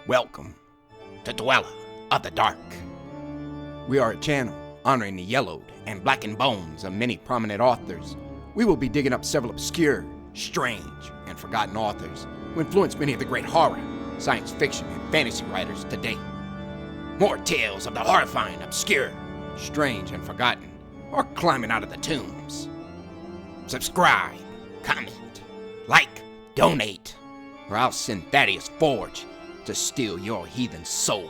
Welcome to Dweller of the Dark. We are a channel honoring the yellowed and blackened bones of many prominent authors. We will be digging up several obscure, strange, and forgotten authors who influenced many of the great horror, science fiction, and fantasy writers today. More tales of the horrifying, obscure, strange, and forgotten are climbing out of the tombs. Subscribe, comment, like, donate, or I'll send Thaddeus Forge to steal your heathen soul.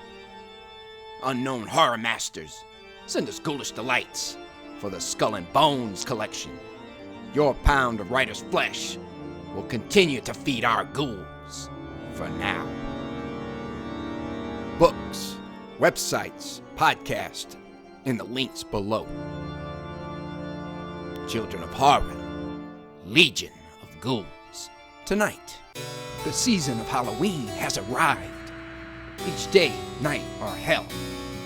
Unknown horror masters, send us ghoulish delights for the Skull and Bones collection. Your pound of writer's flesh will continue to feed our ghouls for now. Books, websites, podcasts, in the links below. Children of Horror, Legion of Ghouls. Tonight, the season of Halloween has arrived. Each day, night, or hell,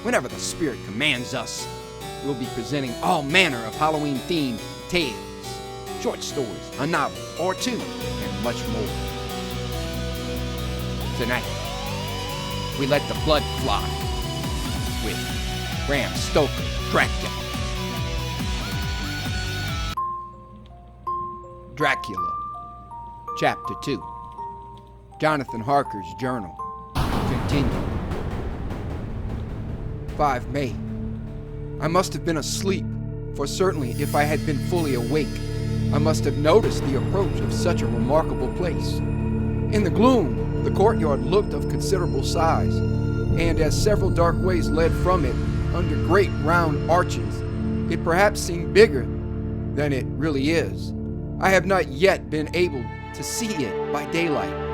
whenever the spirit commands us, we'll be presenting all manner of Halloween-themed tales, short stories, a novel or two, and much more. Tonight, we let the blood fly with Bram Stoker, Dracula. Dracula, Chapter 2. Jonathan Harker's Journal. Continued. 5 May. I must have been asleep, for certainly if I had been fully awake, I must have noticed the approach of such a remarkable place. In the gloom, the courtyard looked of considerable size, and as several dark ways led from it under great round arches, it perhaps seemed bigger than it really is. I have not yet been able to see it by daylight.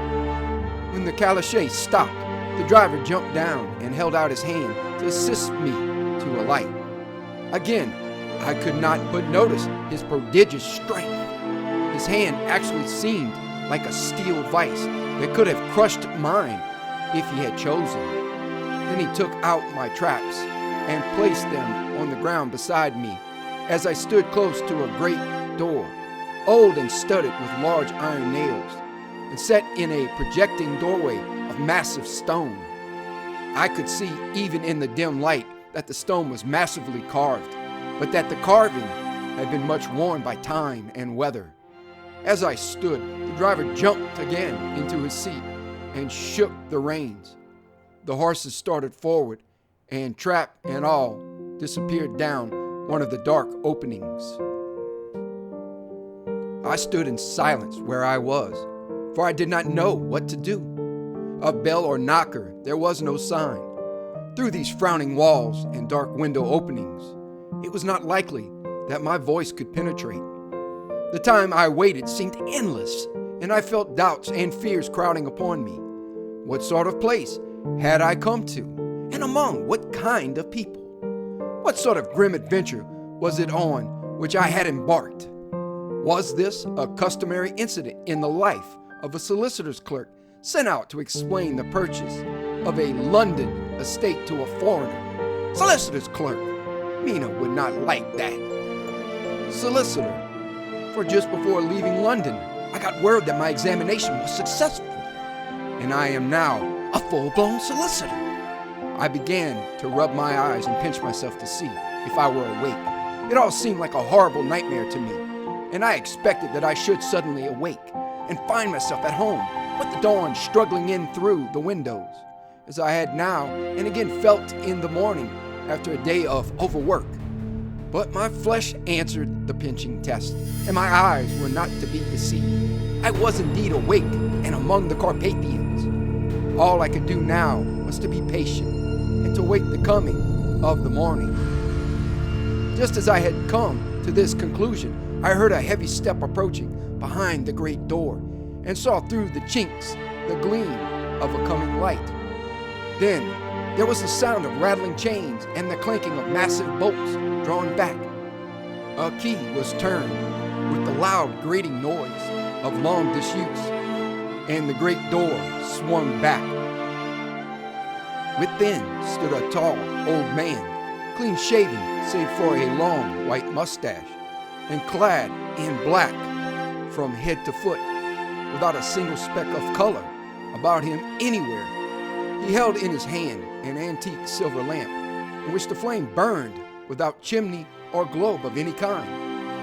When the calash stopped, the driver jumped down and held out his hand to assist me to alight. Again, I could not but notice his prodigious strength. His hand actually seemed like a steel vise that could have crushed mine if he had chosen. Then he took out my traps and placed them on the ground beside me as I stood close to a great door, old and studded with large iron nails, and set in a projecting doorway of massive stone. I could see even in the dim light that the stone was massively carved, but that the carving had been much worn by time and weather. As I stood, the driver jumped again into his seat and shook the reins. The horses started forward, and trap and all disappeared down one of the dark openings. I stood in silence where I was, for I did not know what to do. Of bell or knocker there was no sign. Through these frowning walls and dark window openings, it was not likely that my voice could penetrate. The time I waited seemed endless, and I felt doubts and fears crowding upon me. What sort of place had I come to, and among what kind of people? What sort of grim adventure was it on which I had embarked? Was this a customary incident in the life of a solicitor's clerk sent out to explain the purchase of a London estate to a foreigner? Solicitor's clerk. Mina would not like that. Solicitor. For just before leaving London, I got word that my examination was successful, and I am now a full-blown solicitor. I began to rub my eyes and pinch myself to see if I were awake. It all seemed like a horrible nightmare to me, and I expected that I should suddenly awake and find myself at home with the dawn struggling in through the windows, as I had now and again felt in the morning after a day of overwork. But my flesh answered the pinching test, and my eyes were not to be deceived. I was indeed awake and among the Carpathians. All I could do now was to be patient and to wait the coming of the morning. Just as I had come to this conclusion, I heard a heavy step approaching behind the great door, and saw through the chinks the gleam of a coming light. Then there was the sound of rattling chains and the clanking of massive bolts drawn back. A key was turned with the loud grating noise of long disuse, and the great door swung back. Within stood a tall old man, clean-shaven save for a long white mustache, and clad in black from head to foot, without a single speck of color about him anywhere. He held in his hand an antique silver lamp, in which the flame burned without chimney or globe of any kind,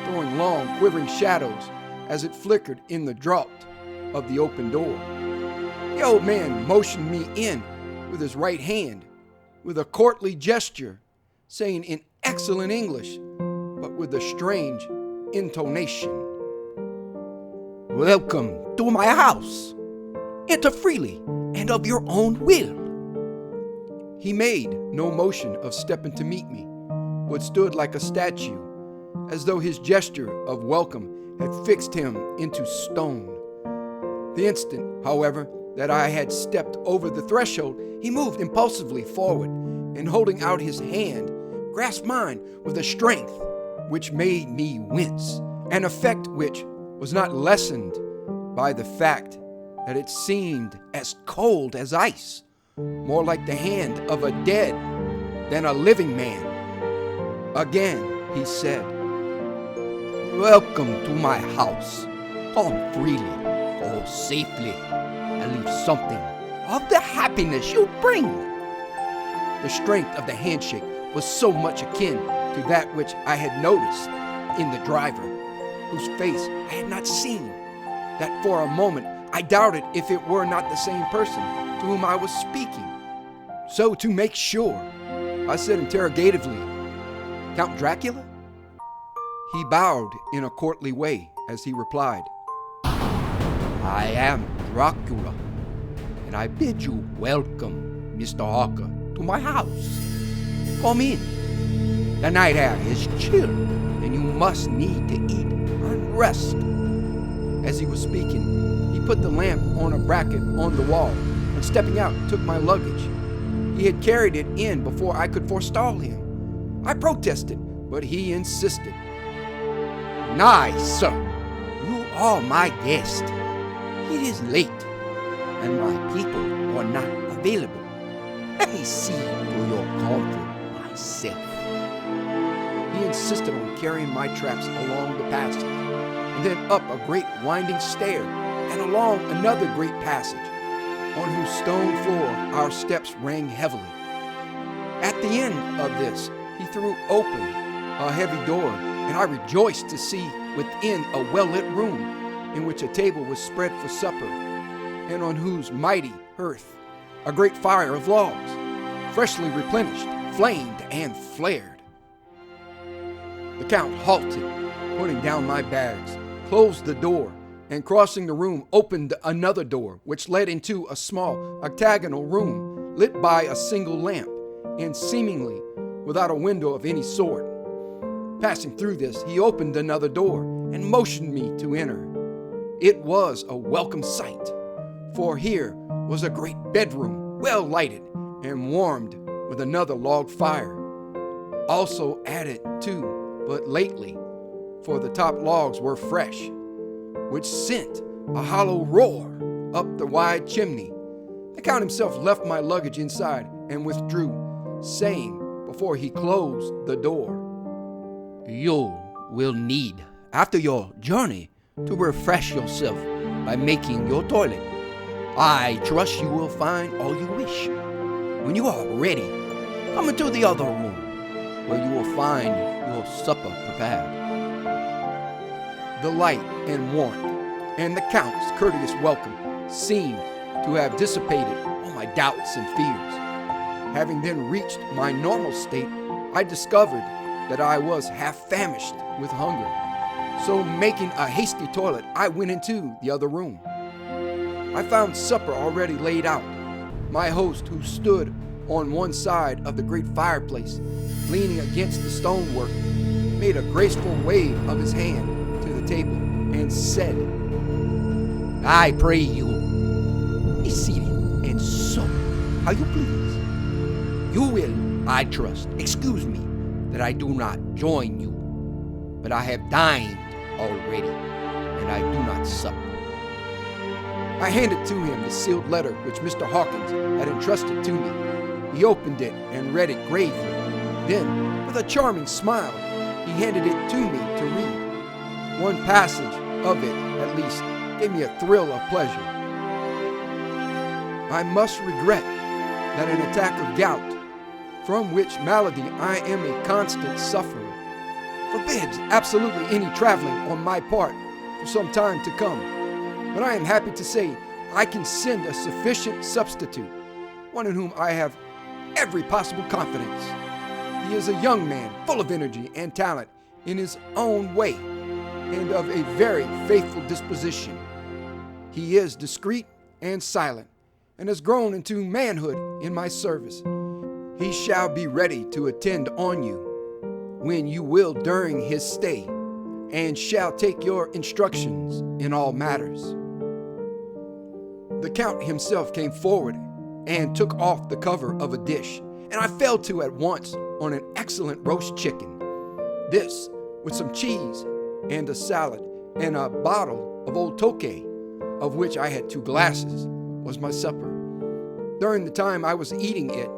throwing long, quivering shadows as it flickered in the draught of the open door. The old man motioned me in with his right hand, with a courtly gesture, saying in excellent English, but with a strange intonation, "Welcome to my house. Enter freely and of your own will." He made no motion of stepping to meet me, but stood like a statue, as though his gesture of welcome had fixed him into stone. The instant, however, that I had stepped over the threshold, he moved impulsively forward, and holding out his hand, grasped mine with a strength which made me wince, an effect which was not lessened by the fact that it seemed as cold as ice, more like the hand of a dead than a living man. Again he said, "Welcome to my house. Come freely, go safely, and leave something of the happiness you bring." The strength of the handshake was so much akin to that which I had noticed in the driver, whose face I had not seen, that for a moment I doubted if it were not the same person to whom I was speaking. So to make sure, I said interrogatively, "Count Dracula?" He bowed in a courtly way as he replied, "I am Dracula, and I bid you welcome, Mr. Hawker, to my house. Come in. The night air is chill, and you must need to eat and rest." As he was speaking, he put the lamp on a bracket on the wall, and stepping out, took my luggage. He had carried it in before I could forestall him. I protested, but he insisted. "Nay, sir, you are my guest. It is late, and my people are not available. Let me see to your comfort myself." He insisted on carrying my traps along the passage, and then up a great winding stair, and along another great passage, on whose stone floor our steps rang heavily. At the end of this, he threw open a heavy door, and I rejoiced to see within a well-lit room, in which a table was spread for supper, and on whose mighty hearth a great fire of logs, freshly replenished, flamed and flared. The Count halted, putting down my bags, closed the door, and crossing the room opened another door, which led into a small octagonal room, lit by a single lamp, and seemingly without a window of any sort. Passing through this, he opened another door, and motioned me to enter. It was a welcome sight, for here was a great bedroom, well lighted, and warmed with another log fire, also added to but lately, for the top logs were fresh, which sent a hollow roar up the wide chimney. The Count himself left my luggage inside and withdrew, saying before he closed the door, "You will need, after your journey, to refresh yourself by making your toilet. I trust you will find all you wish. When you are ready, come into the other room, where you will find your supper prepared." The light and warmth, and the Count's courteous welcome seemed to have dissipated all my doubts and fears. Having then reached my normal state, I discovered that I was half famished with hunger. So making a hasty toilet, I went into the other room. I found supper already laid out. My host, who stood on one side of the great fireplace, leaning against the stonework, made a graceful wave of his hand to the table and said, "I pray you, be seated and sup how you please. You will, I trust, excuse me that I do not join you, but I have dined already, and I do not sup." I handed to him the sealed letter which Mr. Hawkins had entrusted to me. He opened it and read it gravely. Then, with a charming smile, he handed it to me to read. One passage of it, at least, gave me a thrill of pleasure. "I must regret that an attack of gout, from which malady I am a constant sufferer, forbids absolutely any traveling on my part for some time to come. But I am happy to say I can send a sufficient substitute, one in whom I have every possible confidence. He is a young man full of energy and talent in his own way, and of a very faithful disposition. He is discreet and silent, and has grown into manhood in my service. He shall be ready to attend on you when you will during his stay, and shall take your instructions in all matters. The Count himself came forward and took off the cover of a dish, and I fell to at once on an excellent roast chicken. This, with some cheese and a salad and a bottle of old Tokay, of which I had 2 glasses, was my supper. During the time I was eating it,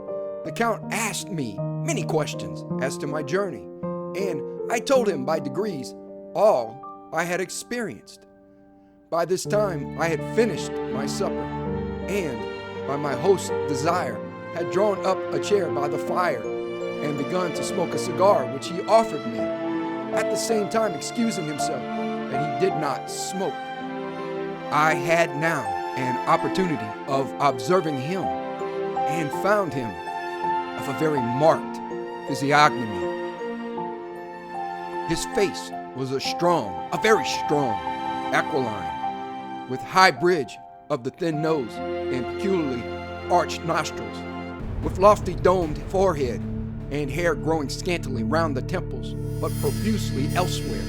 the Count asked me many questions as to my journey, and I told him by degrees all I had experienced. By this time I had finished my supper, and, by my host's desire, had drawn up a chair by the fire and begun to smoke a cigar which he offered me, at the same time excusing himself that he did not smoke. I had now an opportunity of observing him, and found him of a very marked physiognomy. His face was a very strong, aquiline, with high bridge of the thin nose and peculiarly arched nostrils, with lofty domed forehead and hair growing scantily round the temples, but profusely elsewhere.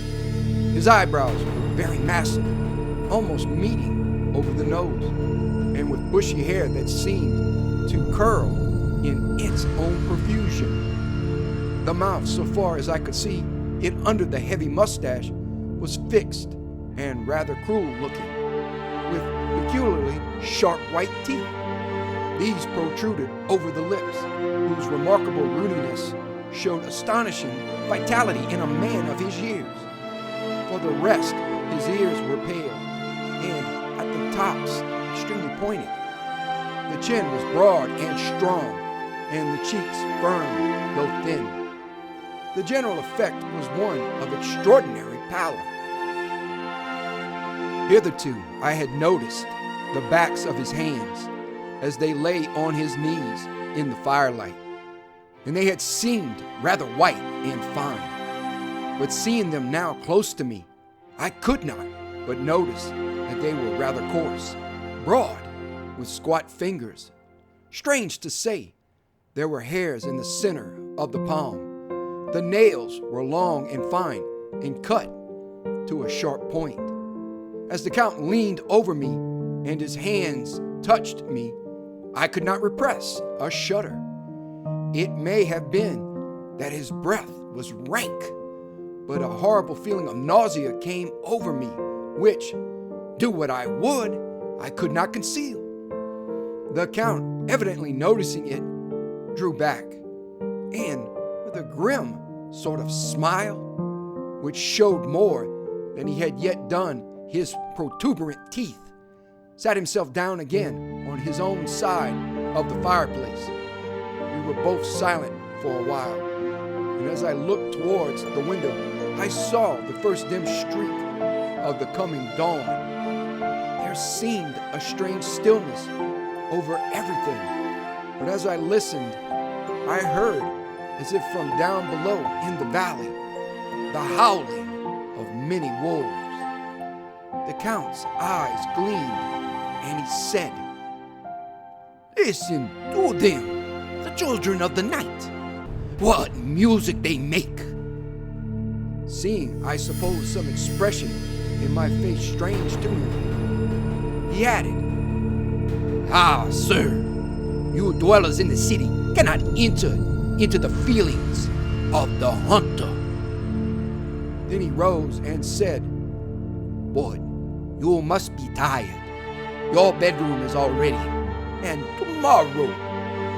His eyebrows were very massive, almost meeting over the nose, and with bushy hair that seemed to curl in its own profusion. The mouth, so far as I could see it under the heavy mustache, was fixed and rather cruel looking, with peculiarly sharp white teeth. These protruded over the lips, whose remarkable rudiness showed astonishing vitality in a man of his years. For the rest, his ears were pale, and at the tops extremely pointed. The chin was broad and strong, and the cheeks firm, though thin. The general effect was one of extraordinary pallor. Hitherto I had noticed the backs of his hands as they lay on his knees in the firelight, and they had seemed rather white and fine. But seeing them now close to me, I could not but notice that they were rather coarse, broad, with squat fingers. Strange to say, there were hairs in the center of the palm. The nails were long and fine and cut to a sharp point. As the Count leaned over me and his hands touched me, I could not repress a shudder. It may have been that his breath was rank, but a horrible feeling of nausea came over me, which, do what I would, I could not conceal. The Count, evidently noticing it, drew back, and with a grim sort of smile, which showed more than he had yet done his protuberant teeth, sat himself down again on his own side of the fireplace. We were both silent for a while, and as I looked towards the window, I saw the first dim streak of the coming dawn. There seemed a strange stillness over everything, but as I listened, I heard, as if from down below in the valley, the howling of many wolves. The Count's eyes gleamed, and he said, "Listen to them, the children of the night. What music they make!" Seeing, I suppose, some expression in my face strange to him, he added, "Ah, sir, you dwellers in the city cannot enter into the feelings of the hunter." Then he rose and said, "Boy, you must be tired. Your bedroom is all ready, and tomorrow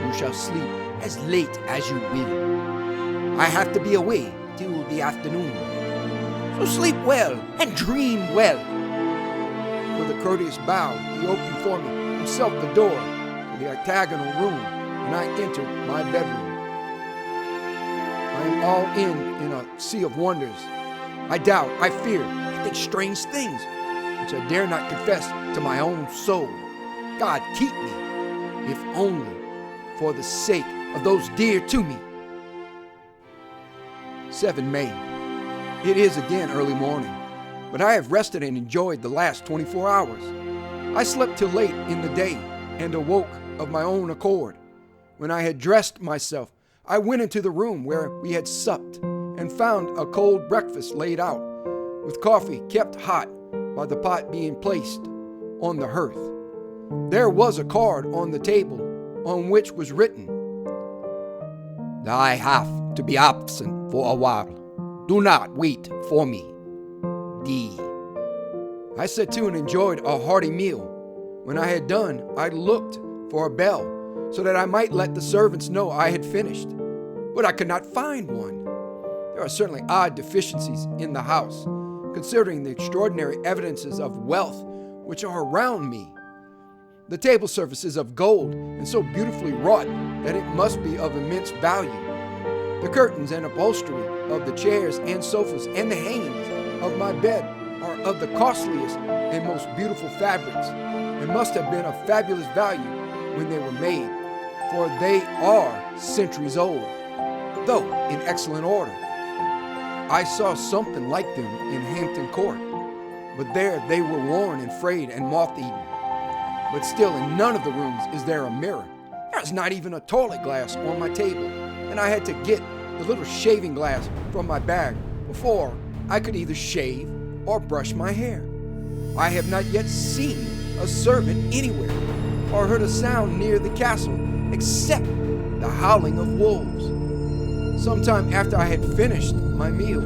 you shall sleep as late as you will. I have to be away till the afternoon, so sleep well and dream well." With a courteous bow, he opened for me himself the door to the octagonal room, and I entered my bedroom. I am all in a sea of wonders. I doubt, I fear, I think strange things, which I dare not confess to my own soul. God, keep me, if only for the sake of those dear to me. 7 May. It is again early morning, but I have rested and enjoyed the last 24 hours. I slept till late in the day and awoke of my own accord. When I had dressed myself, I went into the room where we had supped and found a cold breakfast laid out, with coffee kept hot by the pot being placed on the hearth. There was a card on the table on which was written, "I have to be absent for a while. Do not wait for me. D." I sat to and enjoyed a hearty meal. When I had done, I looked for a bell so that I might let the servants know I had finished, but I could not find one. There are certainly odd deficiencies in the house, considering the extraordinary evidences of wealth which are around me. The table surface is of gold and so beautifully wrought that it must be of immense value. The curtains and upholstery of the chairs and sofas and the hangings of my bed are of the costliest and most beautiful fabrics, and must have been of fabulous value when they were made, for they are centuries old, though in excellent order. I saw something like them in Hampton Court, but there they were worn and frayed and moth-eaten. But still in none of the rooms is there a mirror. There is not even a toilet glass on my table, and I had to get the little shaving glass from my bag before I could either shave or brush my hair. I have not yet seen a servant anywhere or heard a sound near the castle except the howling of wolves. Sometime after I had finished my meal,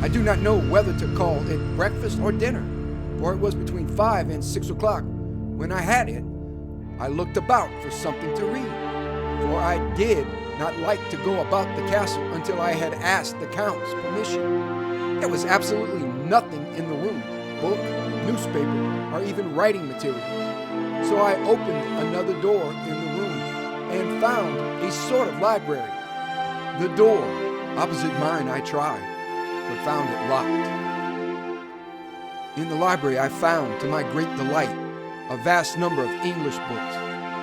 I do not know whether to call it breakfast or dinner, for it was between 5 and 6 o'clock. When I had it, I looked about for something to read, for I did not like to go about the castle until I had asked the Count's permission. There was absolutely nothing in the room, book, newspaper, or even writing materials. So I opened another door in the room and found a sort of library. The door opposite mine I tried, but found it locked. In the library I found, to my great delight, a vast number of English books,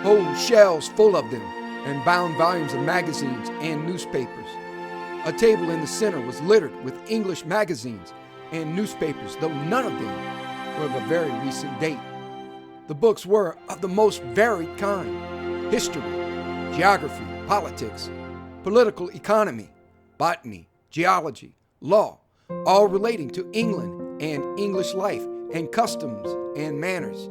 whole shelves full of them, and bound volumes of magazines and newspapers. A table in the center was littered with English magazines and newspapers, though none of them were of a very recent date. The books were of the most varied kind: history, geography, politics, political economy, botany, geology, law, all relating to England and English life and customs and manners.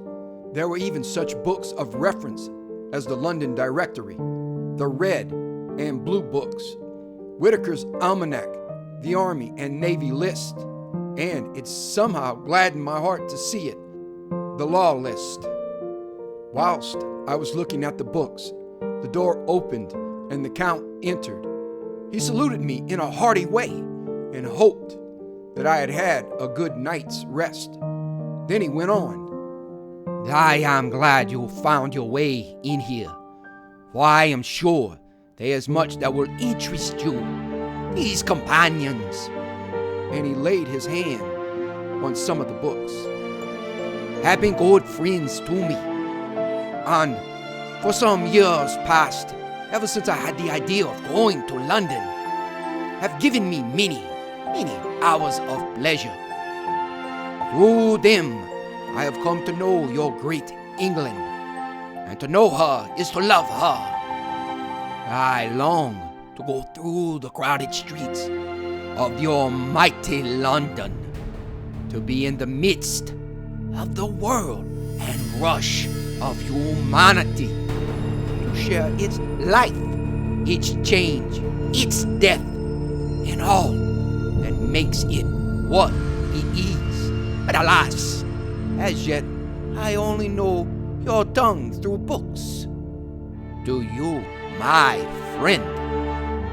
There were even such books of reference as the London Directory, the Red and Blue Books, Whitaker's Almanac, the Army and Navy List, and it somehow gladdened my heart to see it, the Law List. Whilst I was looking at the books, the door opened and the Count entered. He saluted me in a hearty way and hoped that I had had a good night's rest. Then he went on, "I am glad you found your way in here, for I am sure there is much that will interest you. These companions," and he laid his hand on some of the books, "have been good friends to me, and for some years past, ever since I had the idea of going to London, have given me many hours of pleasure. Through them, I have come to know your great England, and to know her is to love her. I long to go through the crowded streets of your mighty London, to be in the midst of the whirl and rush of humanity, to share its life, its change, its death, and all that makes it what it is. But alas, as yet I only know your tongue through books. Do you, my friend,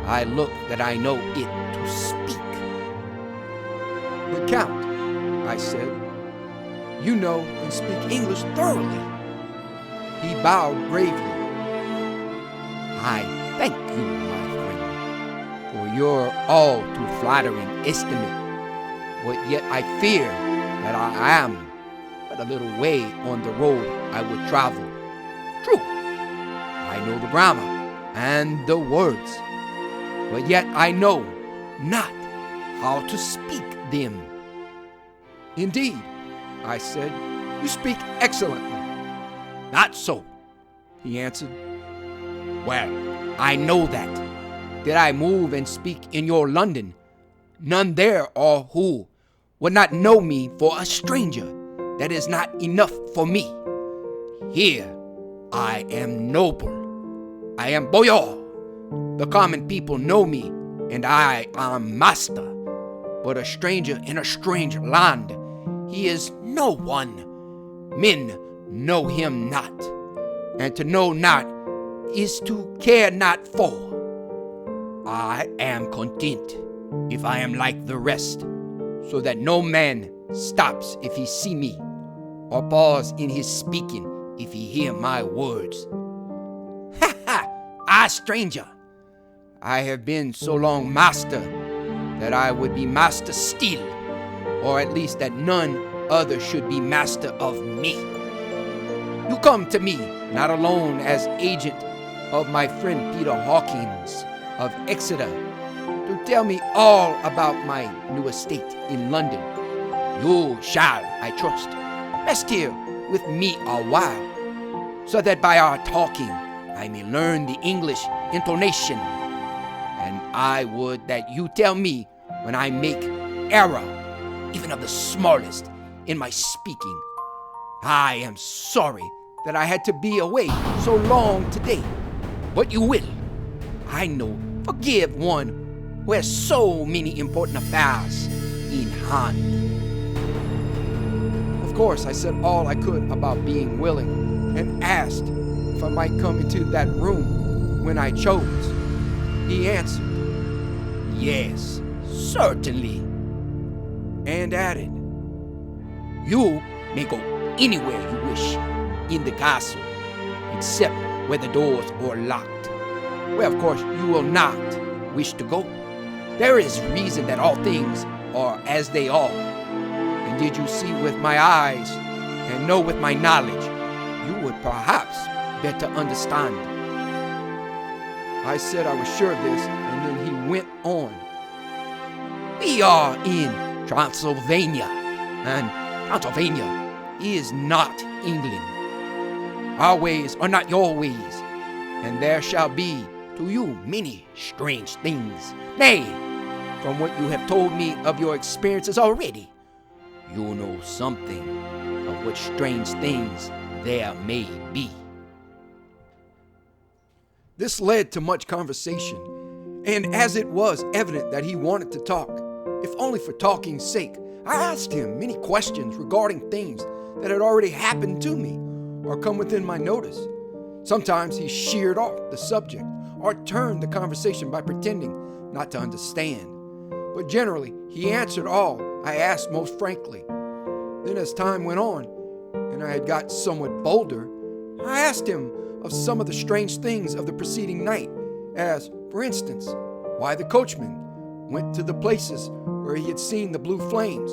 I look that I know it to speak." "But Count," I said, "you know and speak English thoroughly." He bowed gravely. I thank you, my friend, for your all too flattering estimate, but yet I fear that I am but a little way on the road I would travel. True, I know the grammar and the words, but yet I know not how to speak them. Indeed, I said, you speak excellently. Not so, he answered. Well, I know that. Did I move and speak in your London, none there are who would not know me for a stranger. That is not enough for me. Here I am noble. I am boyar. The common people know me, and I am master. But a stranger in a strange land, he is no one. Men know him not, and to know not is to care not for. I am content if I am like the rest, so that no man stops if he see me, or pause in his speaking if he hear my words. Ha ha! I, stranger, I have been so long master that I would be master still, or at least that none other should be master of me. You come to me not alone as agent of my friend Peter Hawkins of Exeter to tell me all about my new estate in London. You shall, I trust, rest here with me a while, so that by our talking I may learn the English intonation. And I would that you tell me when I make error, even of the smallest, in my speaking. I am sorry that I had to be away so long today, but you will, I know, forgive one who has so many important affairs in hand. Of course, I said all I could about being willing and asked if I might come into that room when I chose. He answered, yes, certainly, and added, you may go anywhere you wish in the castle, except where the doors are locked, where of course you will not wish to go. There is reason that all things are as they are. And did you see with my eyes and know with my knowledge, you would perhaps better understand. I said I was sure of this, and then he went on. We are in Transylvania, and Transylvania is not England. Our ways are not your ways, and there shall be to you many strange things. Nay, from what you have told me of your experiences already, you know something of what strange things there may be. This led to much conversation, and as it was evident that he wanted to talk, if only for talking's sake, I asked him many questions regarding things that had already happened to me or come within my notice. Sometimes he sheared off the subject or turned the conversation by pretending not to understand. But generally, he answered all I asked most frankly. Then as time went on, and I had got somewhat bolder, I asked him of some of the strange things of the preceding night, as, for instance, why the coachman went to the places where he had seen the blue flames.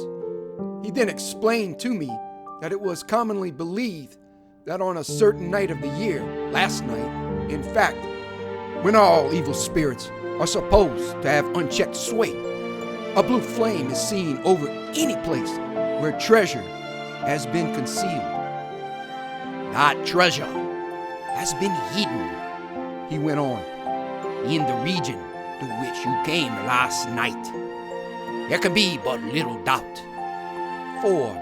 He then explained to me that it was commonly believed that on a certain night of the year, last night, in fact, when all evil spirits are supposed to have unchecked sway, a blue flame is seen over any place where treasure has been concealed. That treasure has been hidden, he went on, in the region to which you came last night. There can be but little doubt, for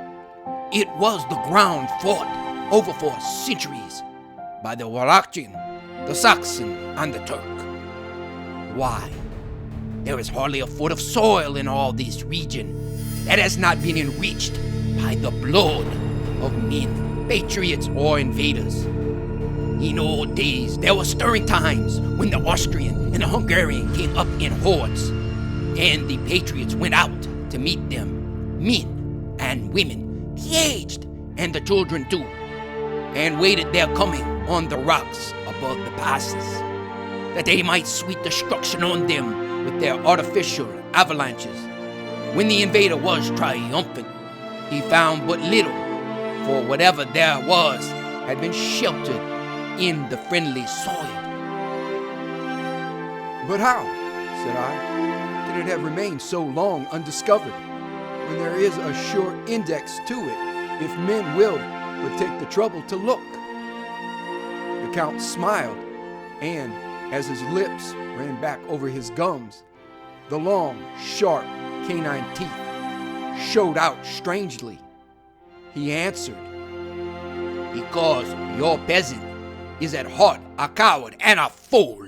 it was the ground fought over for centuries by the Wallachian, the Saxon, and the Turk. Why, there is hardly a foot of soil in all this region that has not been enriched by the blood of men, patriots or invaders. In old days, there were stirring times when the Austrian and the Hungarian came up in hordes, and the patriots went out to meet them, men and women, the aged and the children too, and waited their coming on the rocks above the passes. that they might sweep destruction on them with their artificial avalanches. When the invader was triumphant, he found but little, for whatever there was had been sheltered in the friendly soil. But how, said I, can it have remained so long undiscovered, when there is a sure index to it, if men will but take the trouble to look? The Count smiled, and as his lips ran back over his gums, the long, sharp canine teeth showed out strangely. He answered, Because your peasant is at heart a coward and a fool.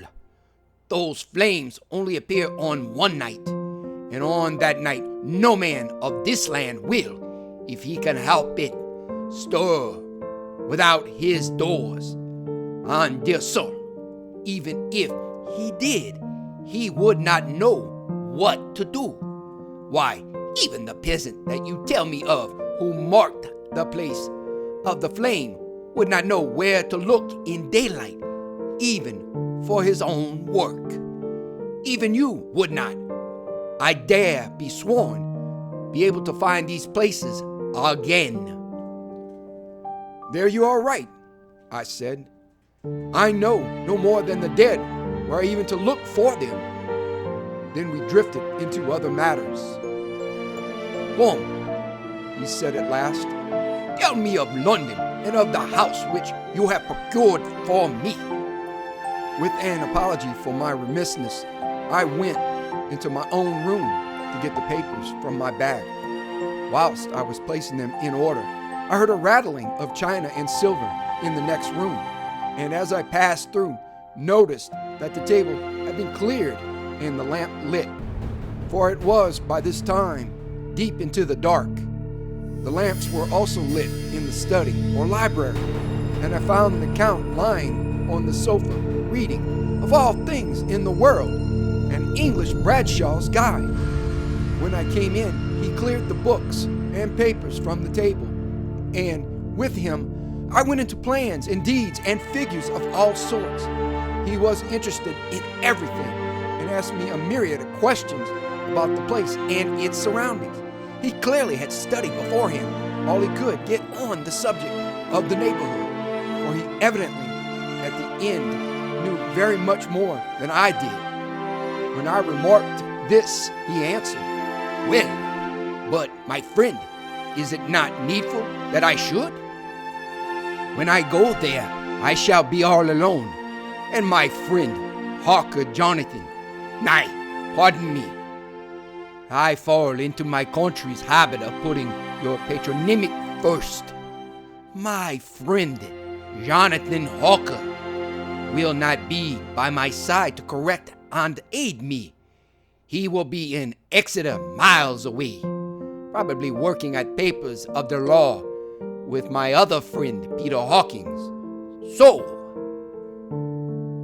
Those flames only appear on one night, and on that night no man of this land will, if he can help it, stir without his doors. And dear sir, even if he did, he would not know what to do. Why, even the peasant that you tell me of, who marked the place of the flame, would not know where to look in daylight, even for his own work. Even you would not, I dare be sworn, be able to find these places again. There you are right, I said. I know no more than the dead where even to look for them. Then we drifted into other matters. Come, he said at last. Tell me of London and of the house which you have procured for me. With an apology for my remissness, I went into my own room to get the papers from my bag. Whilst I was placing them in order, I heard a rattling of china and silver in the next room, and as I passed through, noticed that the table had been cleared and the lamp lit, for it was by this time deep into the dark. The lamps were also lit in the study or library, and I found the Count lying on the sofa reading, of all things in the world, an English Bradshaw's Guide. When I came in, he cleared the books and papers from the table, and with him I went into plans and deeds and figures of all sorts. He was interested in everything and asked me a myriad of questions about the place and its surroundings. He clearly had studied beforehand all he could get on the subject of the neighborhood, for he evidently, at the end, knew very much more than I did. When I remarked this, he answered, Well, but my friend, is it not needful that I should? When I go there, I shall be all alone, and my friend, Harker Jonathan, nay, pardon me, I fall into my country's habit of putting your patronymic first. My friend, Jonathan Harker, will not be by my side to correct and aid me. He will be in Exeter, miles away, probably working at papers of the law with my other friend, Peter Hawkins. So,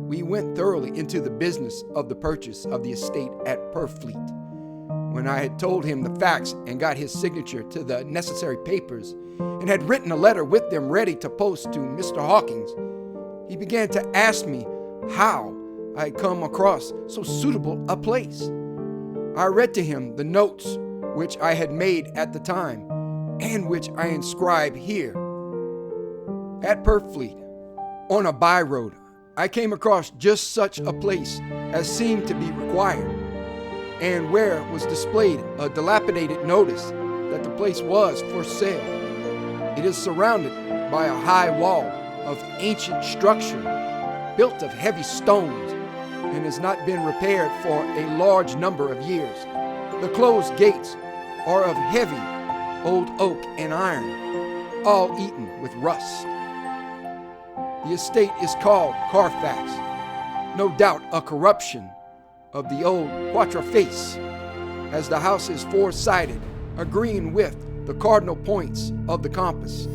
we went thoroughly into the business of the purchase of the estate at Purfleet. When I had told him the facts and got his signature to the necessary papers, and had written a letter with them ready to post to Mr. Hawkins, he began to ask me how I had come across so suitable a place. I read to him the notes which I had made at the time, and which I inscribe here. At Purfleet, on a byroad, I came across just such a place as seemed to be required, and where was displayed a dilapidated notice that the place was for sale. It is surrounded by a high wall of ancient structure, built of heavy stones, and has not been repaired for a large number of years. The closed gates are of heavy old oak and iron, all eaten with rust. The estate is called Carfax, no doubt a corruption of the old Quatreface, as the house is four-sided, agreeing with the cardinal points of the compass.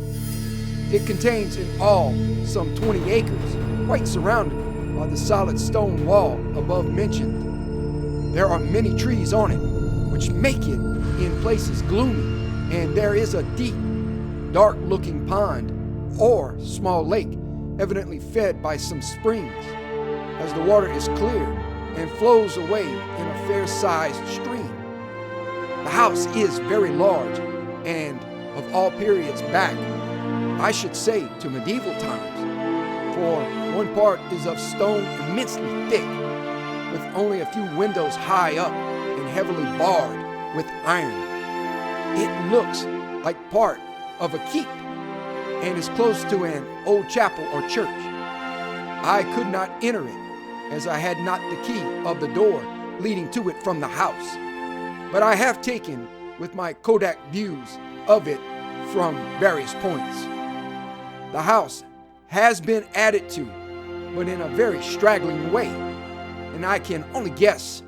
It contains in all some 20 acres, quite surrounded by the solid stone wall above mentioned. There are many trees on it, which make it in places gloomy, and there is a deep, dark-looking pond or small lake, evidently fed by some springs. as the water is clear and flows away in a fair-sized stream. The house is very large and of all periods back, I should say to medieval times, for one part is of stone immensely thick, with only a few windows high up and heavily barred with iron. It looks like part of a keep and is close to an old chapel or church. I could not enter it, as I had not the key of the door leading to it from the house, but I have taken with my Kodak views of it from various points. The house has been added to, but in a very straggling way, and I can only guess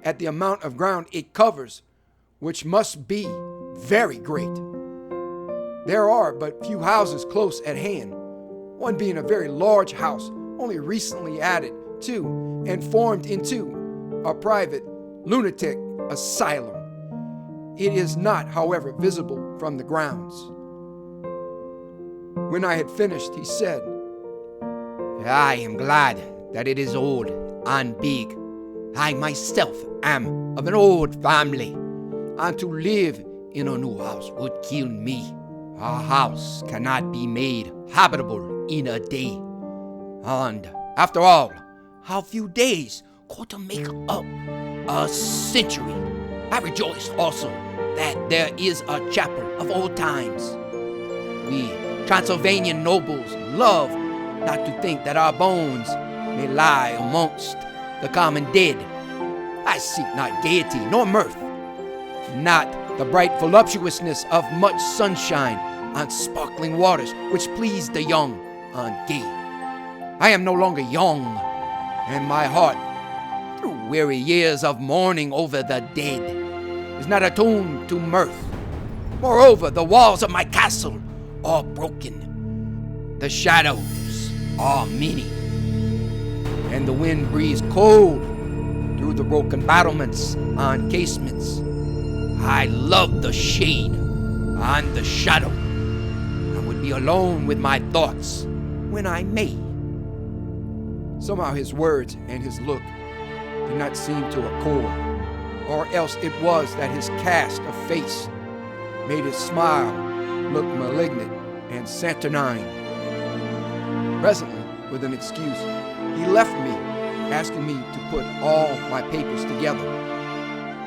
at the amount of ground it covers, which must be very great. There are but few houses close at hand, one being a very large house only recently added to and formed into a private lunatic asylum. It is not, however, visible from the grounds. When I had finished, he said, I am glad that it is old and big. I myself am of an old family, and to live in a new house would kill me. A house cannot be made habitable in a day. And after all, how few days go to make up a century. I rejoice also that there is a chapel of old times. We Transylvanian nobles love not to think that our bones may lie amongst the common dead. I seek not gaiety nor mirth, not the bright voluptuousness of much sunshine and sparkling waters which please the young and gay. I am no longer young, and my heart, through weary years of mourning over the dead, is not attuned to mirth. Moreover, the walls of my castle are broken. The shadows are many, and the wind breathes cold through the broken battlements and casements. I love the shade and the shadow, and would be alone with my thoughts when I may. Somehow his words and his look did not seem to accord, or else it was that his cast of face made his smile look malignant and saturnine. Presently, with an excuse, he left me, asking me to put all my papers together.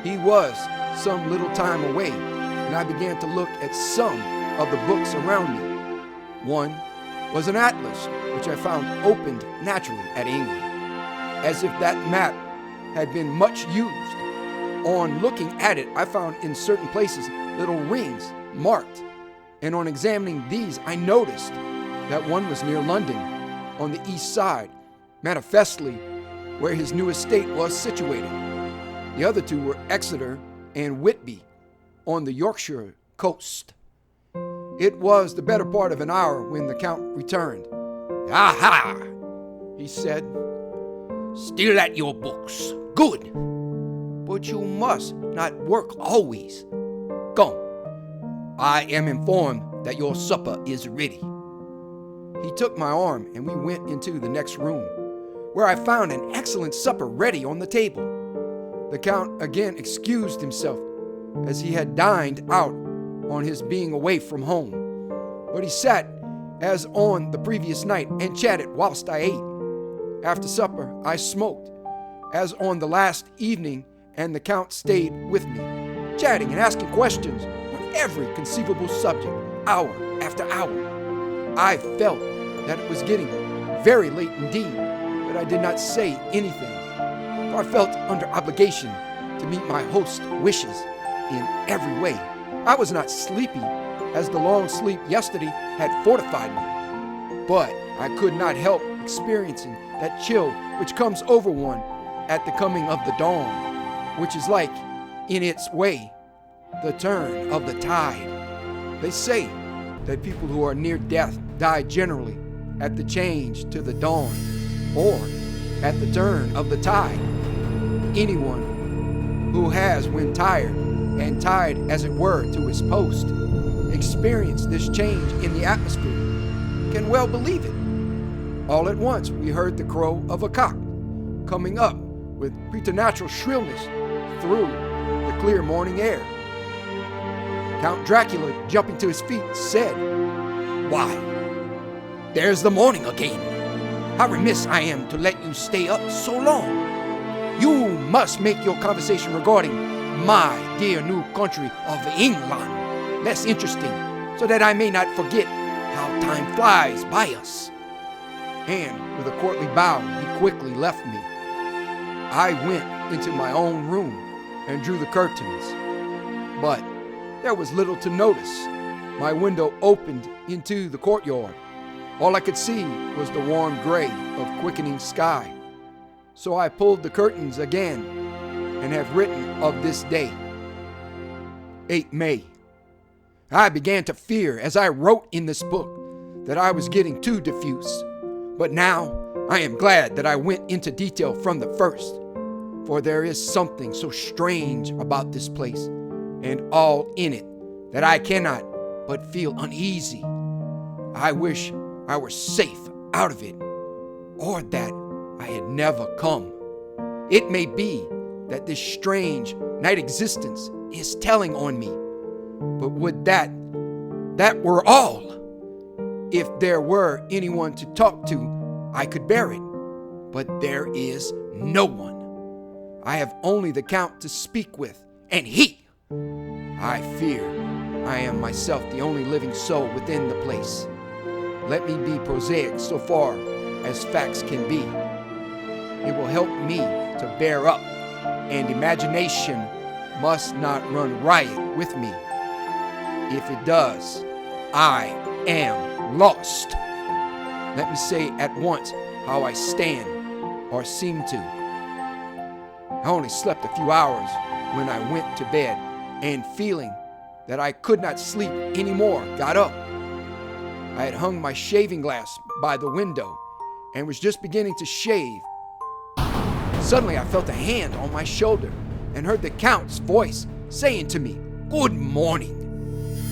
He was some little time away, and I began to look at some of the books around me. One was an atlas, which I found opened naturally at England, as if that map had been much used. On looking at it, I found in certain places little rings marked, and on examining these, I noticed that one was near London, on the east side, manifestly where his new estate was situated. The other two were Exeter and Whitby, on the Yorkshire coast. It was the better part of an hour when the Count returned. Aha! He said, Still at your books. Good. But you must not work Always. Come. I am informed that your supper is ready. He took my arm and we went into the next room, where I found an excellent supper ready on the table. The Count again excused himself, as he had dined out on his being away from home. But he sat as on the previous night and chatted whilst I ate. After supper, I smoked, as on the last evening, and the Count stayed with me, chatting and asking questions on every conceivable subject, hour after hour. I felt that it was getting very late indeed, but I did not say anything, for I felt under obligation to meet my host's wishes in every way. I was not sleepy, as the long sleep yesterday had fortified me, but I could not help experiencing that chill which comes over one at the coming of the dawn, which is like, in its way, the turn of the tide. They say that people who are near death die generally at the change to the dawn, or at the turn of the tide. Anyone who has, when tired, and tied as it were to his post, experienced this change in the atmosphere, can well believe it. All at once we heard the crow of a cock, coming up with preternatural shrillness through the clear morning air. Count Dracula, jumping to his feet, said, "Why, there's the morning again. How remiss I am to let you stay up so long. You must make your conversation regarding my dear new country of England less interesting, so that I may not forget how time flies by us." And with a courtly bow, he quickly left me. I went into my own room and drew the curtains. But there was little to notice. My window opened into the courtyard. All I could see was the warm gray of quickening sky. So I pulled the curtains again and have written of this day. 8 May. I began to fear as I wrote in this book that I was getting too diffuse. But now I am glad that I went into detail from the first, for there is something so strange about this place and all in it that I cannot but feel uneasy. I wish I were safe out of it, or that I had never come. It may be that this strange night existence is telling on me, but would that were all. If there were anyone to talk to, I could bear it, but there is no one. I have only the Count to speak with, and he, I fear, I am myself the only living soul within the place. Let me be prosaic so far as facts can be. It will help me to bear up, and imagination must not run riot with me. If it does, I am lost. Let me say at once how I stand, or seem to. I only slept a few hours when I went to bed, and feeling that I could not sleep anymore, got up. I had hung my shaving glass by the window and was just beginning to shave. Suddenly I felt a hand on my shoulder and heard the Count's voice saying to me, "Good morning."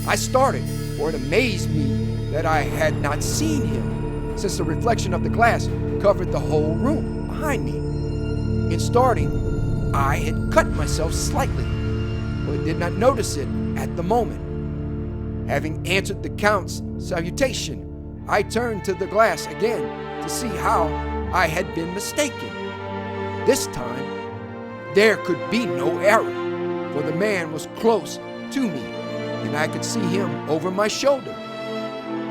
I started, for it amazed me that I had not seen him, since the reflection of the glass covered the whole room behind me. In starting, I had cut myself slightly, but did not notice it at the moment. Having answered the Count's salutation, I turned to the glass again to see how I had been mistaken. This time, there could be no error, for the man was close to me, and I could see him over my shoulder.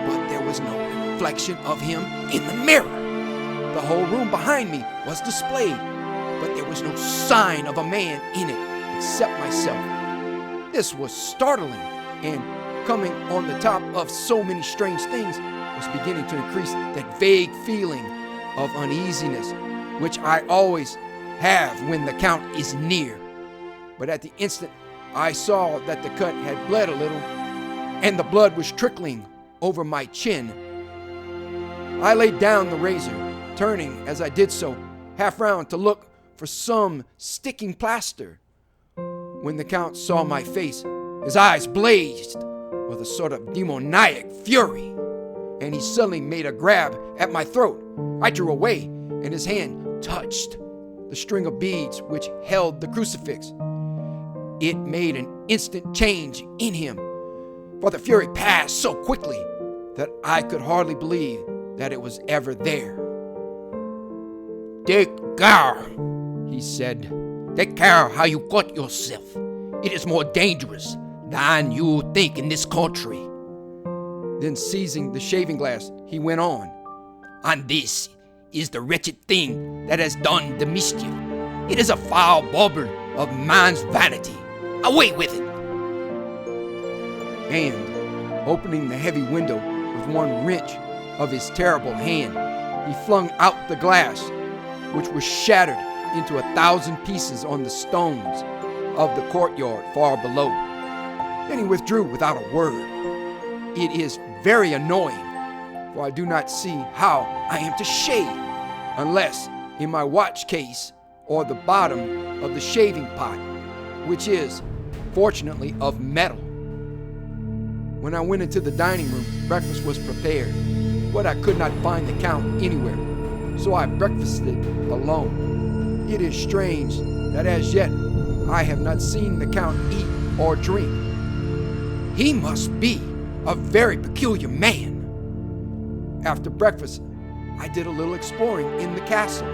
But there was no reflection of him in the mirror. The whole room behind me was displayed, but there was no sign of a man in it except myself. This was startling, and coming on the top of so many strange things was beginning to increase that vague feeling of uneasiness which I always have when the Count is near. But at the instant I saw that the cut had bled a little, and the blood was trickling over my chin. I laid down the razor, turning as I did so half round to look for some sticking plaster. When the Count saw my face, his eyes blazed with a sort of demoniac fury, and he suddenly made a grab at my throat. I drew away, and his hand touched the string of beads which held the crucifix. It made an instant change in him, for the fury passed so quickly that I could hardly believe that it was ever there. "Take care," he said. "Take care how you cut yourself. It is more dangerous than you think in this country." Then seizing the shaving glass, he went on. "And this is the wretched thing that has done the mischief. It is a foul bauble of man's vanity. Away with it!" And, opening the heavy window with one wrench of his terrible hand, he flung out the glass, which was shattered into 1,000 pieces on the stones of the courtyard far below. Then he withdrew without a word. It is very annoying, for I do not see how I am to shave, unless in my watch case or the bottom of the shaving pot, which is, fortunately, of metal. When I went into the dining room, breakfast was prepared, but I could not find the Count anywhere, so I breakfasted alone. It is strange that as yet I have not seen the Count eat or drink. He must be a very peculiar man. After breakfast, I did a little exploring in the castle.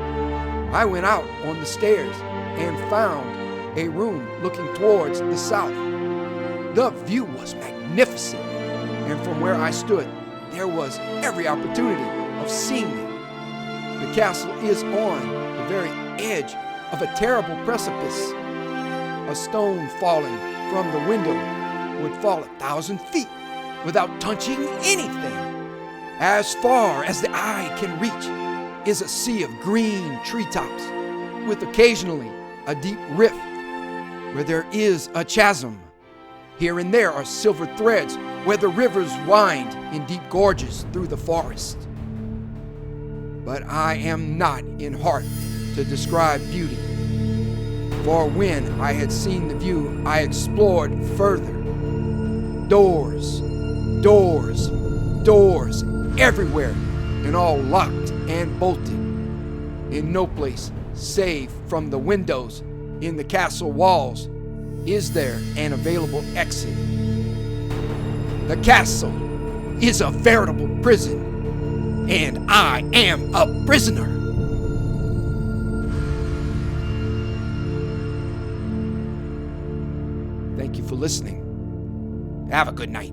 I went out on the stairs and found a room looking towards the south. The view was magnificent, and from where I stood, there was every opportunity of seeing it. The castle is on the very edge of a terrible precipice. A stone falling from the window would fall 1,000 feet without touching anything. As far as the eye can reach is a sea of green treetops, with occasionally a deep rift where there is a chasm. Here and there are silver threads where the rivers wind in deep gorges through the forest. But I am not in heart to describe beauty, for when I had seen the view, I explored further. Doors, doors, doors everywhere, and all locked and bolted. In no place, save from the windows in the castle walls, is there an available exit. The castle is a veritable prison, and I am a prisoner. Thank you for listening. Have a good night.